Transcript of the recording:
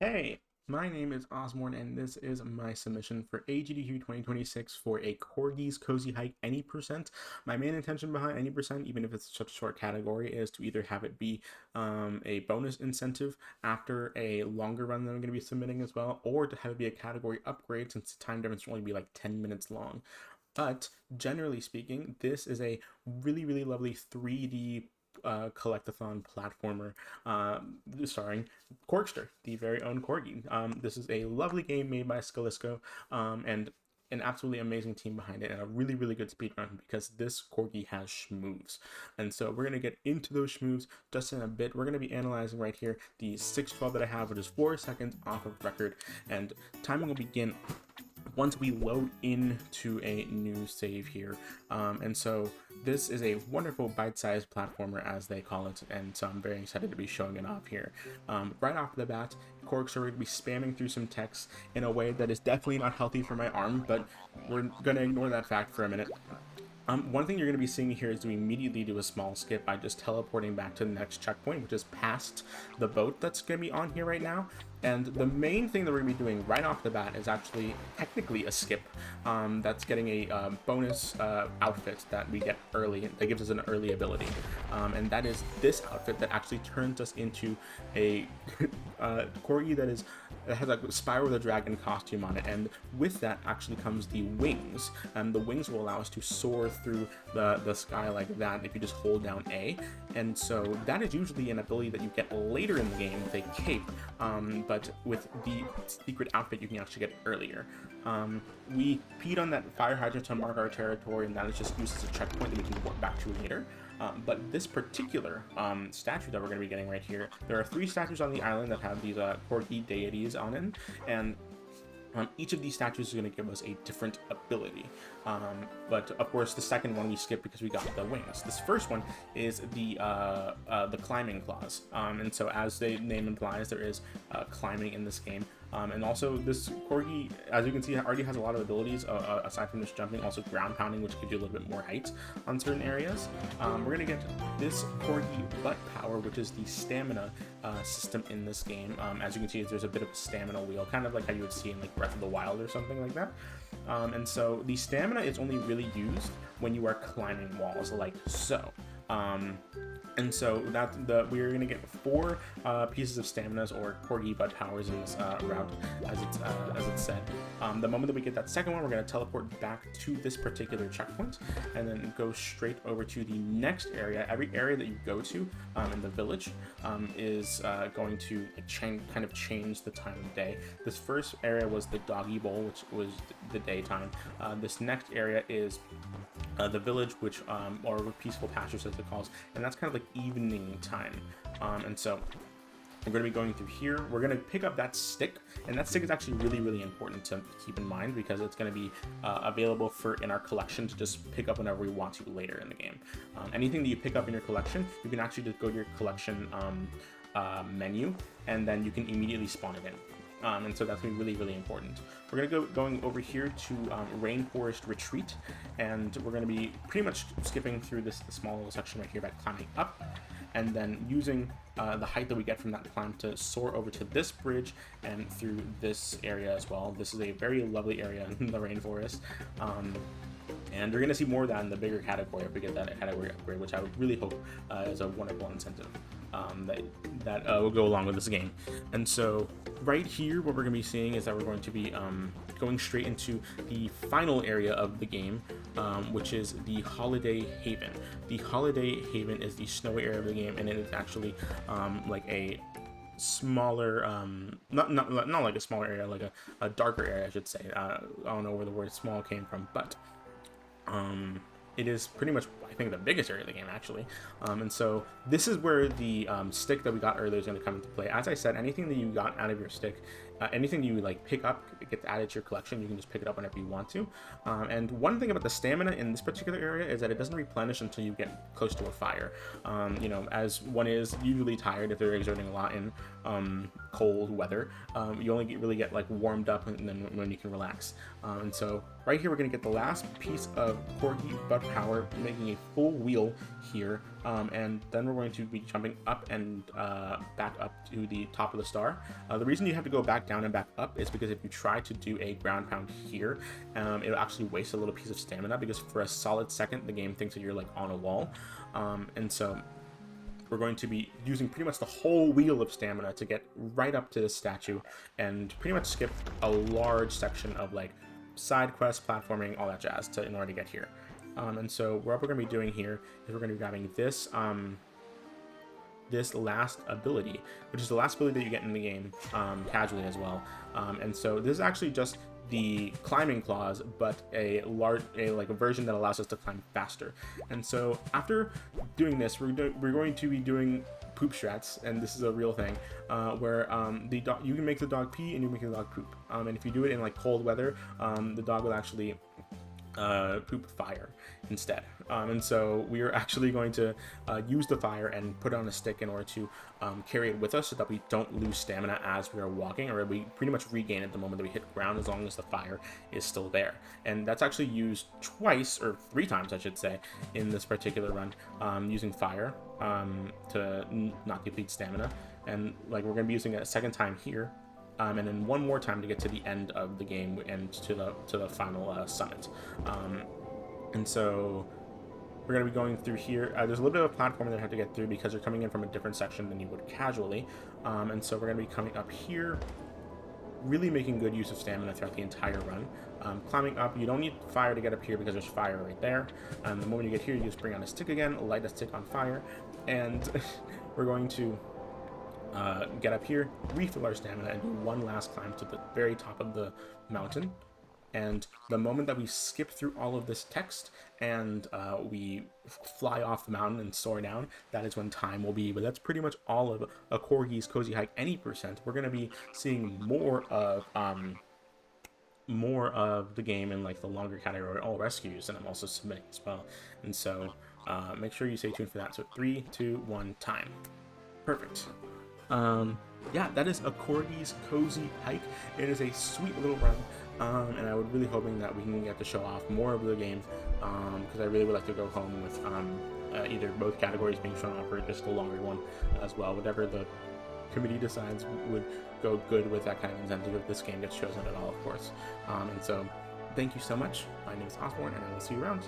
Hey, my name is Osborne, and this is my submission for AGDQ 2026 for a Corgi's Cozy Hike any percent. My main intention behind any percent, even if it's such a short category, is to either have it be a bonus incentive after a longer run that I'm going to be submitting as well, or to have it be a category upgrade since the time difference will only be like 10 minutes long. But generally speaking, this is a really lovely 3D collectathon platformer starring Corkster, the very own Corgi. This is a lovely game made by Scalisco and an absolutely amazing team behind it, and a really good speedrun because this Corgi has schmoves. And so we're going to get into those schmoves just in a bit. We're going to be analyzing right here the 612 that I have, which is 4 seconds off of record, and timing will begin once we load into a new save here. And so this is a wonderful bite-sized platformer, as they call it, and so I'm very excited to be showing it off here. Right off the bat, Corks are going to be spamming through some text in a way that is definitely not healthy for my arm, but we're going to ignore that fact for a minute. One thing you're going to be seeing here is to immediately do a small skip by just teleporting back to the next checkpoint, which is past the boat that's going to be on here right now. And the main thing that we're going to be doing right off the bat is actually technically a skip that's getting a bonus outfit that we get early, that gives us an early ability. And that is this outfit that actually turns us into a Corgi that has a Spyro the Dragon costume on it, and with that actually comes the wings, and the wings will allow us to soar through the sky like that if you just hold down A. And so that is usually an ability that you get later in the game with a cape, but with the secret outfit you can actually get earlier. We peed on that fire hydrant to mark our territory, and that is just used as a checkpoint that we can warp back to later. But this particular statue that we're going to be getting right here, there are 3 statues on the island that have these Corgi deities on it, and each of these statues is going to give us a different ability. But of course, the second one we skip because we got the wings. This first one is the climbing clause, and so as the name implies, there is climbing in this game. And also this Corgi, as you can see, already has a lot of abilities aside from just jumping, also ground pounding, which gives you a little bit more height on certain areas. We're going to get this Corgi butt power, which is the stamina system in this game. As you can see, there's a bit of a stamina wheel, kind of like how you would see in like Breath of the Wild or something like that. And so the stamina is only really used when you are climbing walls like so. And so we're going to get 4 pieces of staminas, or Corgi butt powers in this route, as it's said. The moment that we get that second one, we're going to teleport back to this particular checkpoint, and then go straight over to the next area. Every area that you go to in the village is going to kind of change the time of day. This first area was the Doggy Bowl, which was the daytime. This next area is the village, or peaceful pastures as it calls, and that's kind of like evening time. And so we're going to be going through here. We're going to pick up that stick, and that stick is actually really important to keep in mind because it's going to be available in our collection to just pick up whenever we want to later in the game. Anything that you pick up in your collection, you can actually just go to your collection menu, and then you can immediately spawn it in. And so that's going to be really important. We're going to going over here to Rainforest Retreat, and we're going to be pretty much skipping through this small little section right here by climbing up, and then using the height that we get from that climb to soar over to this bridge and through this area as well. This is a very lovely area in the rainforest. And you're going to see more of that in the bigger category if we get that category upgrade, which I would really hope is a wonderful incentive that will go along with this game. And so right here, what we're going to be seeing is that we're going to be going straight into the final area of the game, which is the Holiday Haven. The Holiday Haven is the snowy area of the game, and it is actually like a smaller not like a smaller area, like a darker area, I should say. I don't know where the word small came from, but it is pretty much, I think, the biggest area of the game, actually. And so this is where the stick that we got earlier is going to come into play. As I said, anything that you got out of your stick, anything you like pick up, gets added to your collection. You can just pick it up whenever you want to. And one thing about the stamina in this particular area is that it doesn't replenish until you get close to a fire. You know, as one is usually tired if they're exerting a lot in cold weather, you only really get like warmed up and then when you can relax. And so right here we're going to get the last piece of Corgi butt power, making a full wheel here, and then we're going to be jumping up and back up to the top of the star. The reason you have to go back down and back up is because if you try to do a ground pound here, it'll actually waste a little piece of stamina, because for a solid second the game thinks that you're like on a wall, and so we're going to be using pretty much the whole wheel of stamina to get right up to this statue and pretty much skip a large section of like side quests, platforming, all that jazz in order to get here. And so what we're going to be doing here is we're going to be grabbing this this last ability, which is the last ability that you get in the game casually as well. And so this is actually just the climbing claws, but a version that allows us to climb faster. And so after doing this, we're going to be doing poop strats, and this is a real thing, where you can make the dog pee and you make the dog poop. And if you do it in like cold weather, the dog will actually poop fire instead. And so we are actually going to use the fire and put it on a stick in order to carry it with us so that we don't lose stamina as we are walking, or we pretty much regain it the moment that we hit ground, as long as the fire is still there. And that's actually used twice, or 3 times I should say, in this particular run, using fire to not deplete stamina. And like we're going to be using it a second time here, and then one more time to get to the end of the game and to the final summit. And so we're going to be going through here. There's a little bit of a platform that I have to get through because you're coming in from a different section than you would casually. And so we're going to be coming up here, really making good use of stamina throughout the entire run. Climbing up, you don't need fire to get up here because there's fire right there. The moment you get here, you just bring on a stick again, light a stick on fire, and we're going to get up here, refill our stamina, and do one last climb to the very top of the mountain. And the moment that we skip through all of this text and we fly off the mountain and soar down, that is when time will be. But that's pretty much all of a Corgi's Cozy Hike any percent. We're going to be seeing more of the game in like the longer category, all rescues, and I'm also submitting as well. And so make sure you stay tuned for that. So 3, 2, 1, time. Perfect. Yeah, that is a Corgi's Cozy Hike. It is a sweet little run, and I would really hoping that we can get to show off more of the game, because I really would like to go home with either both categories being shown off or just a longer one as well. Whatever the committee decides would go good with that kind of incentive if this game gets chosen at all, of course. And so thank you so much. My name is Osborne, and I will see you around.